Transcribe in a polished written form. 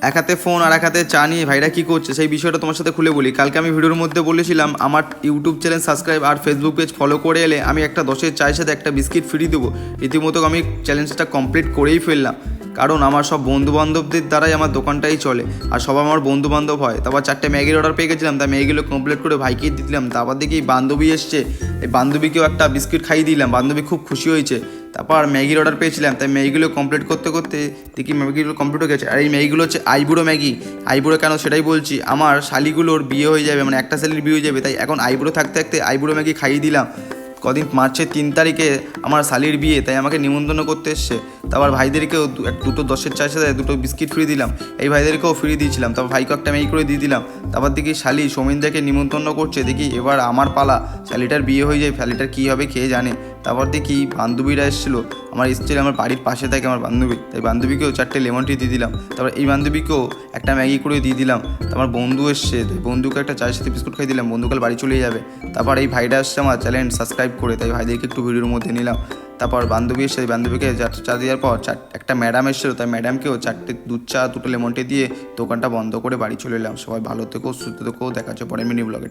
এক হাতে ফোন আর এক হাতে চা নিয়ে ভাইরা কী করছে সেই বিষয়টা তোমার সাথে খুলে বলি। কালকে আমি ভিডিওর মধ্যে বলেছিলাম আমার ইউটিউব চ্যানেল সাবস্ক্রাইব আর ফেসবুক পেজ ফলো করে এলে আমি একটা 10-এর চায়ের সাথে একটা বিস্কিট ফ্রি দেবো। রীতিমতো আমি চ্যালেঞ্জটা কমপ্লিট করেই ফেললাম, কারণ আমার সব বন্ধুবান্ধবদের দ্বারাই আমার দোকানটাই চলে আর সব আমার বন্ধুবান্ধব হয়। তারপর 4টে ম্যাগির অর্ডার পেয়ে গেছিলাম, তাই ম্যাগিগুলো কমপ্লিট করে ভাইকেই দিলাম। তারপর দেখি বান্ধবী এসছে, এই বান্ধবীকেও একটা বিস্কিট খাইয়ে দিলাম, বান্ধবী খুব খুশি হয়েছে। তারপর ম্যাগির অর্ডার পেয়েছিলাম, তাই ম্যাগিগুলো কমপ্লিট করতে করতে দেখি ম্যাগিগুলো কমপ্লিট হয়ে গেছে। আর এই ম্যাগিগুলো হচ্ছে আইবুড়ো ম্যাগি। আইবুড়ো কেন সেটাই বলছি, আমার শালিগুলোর বিয়ে হয়ে যাবে, মানে একটা শালির বিয়ে হয়ে যাবে, তাই এখন আইবুড়ো থাকতে থাকতে আইবুড়ো ম্যাগি খাইয়ে দিলাম। কদিন মার্চের 3 তারিখে আমার শালির বিয়ে, তাই আমাকে নিমন্ত্রণ করতে এসছে। তারপর ভাইদেরকেও দুটো 10-এর চায়ের সাথে দুটো বিস্কিট ফ্রি দিলাম, এই ভাইদেরকেও ফ্রি দিয়েছিলাম। তারপর ভাইকে একটা ম্যাগি করে দিয়ে দিলাম। তারপর দেখি শালি সৌমিনদাকে নিমন্ত্রণ করছে, দেখি এবার আমার পালা, শালিটার বিয়ে হয়ে যায়, শালিটার কী হবে কে জানে। তারপর দেখি বান্ধবীরা এসেছিলো, আমার বাড়ির পাশে থাকে আমার বান্ধবী, তাই বান্ধবীকেও 4টে লেমন টি দিয়ে দিলাম। তারপর এই বান্ধবীকেও একটা ম্যাগি করে দিয়ে দিলাম। তারপর বন্ধু এসছে, তাই বন্ধুকে একটা চায়ের সাথে বিস্কুট খাই দিলাম, বন্ধুকাল বাড়ি চলে যাবে। তারপর এই ভাইটা আসছে আমার চ্যানেল সাবস্ক্রাইব করে, তাই ভাইদেরকে একটু ভিডিওর মধ্যে নিলাম। তারপর বান্ধবী এসে বান্ধবীকে চা দেওয়ার পর একটা ম্যাডাম এসেছিলো, তাই ম্যাডামকেও 4টে দুধ চা 2টো লেমন টি দিয়ে দোকানটা বন্ধ করে বাড়ি চলে এলাম। সবাই ভালো থেকো, সুস্থ থেকো, দেখা হচ্ছে পরে মিনি ব্লগে।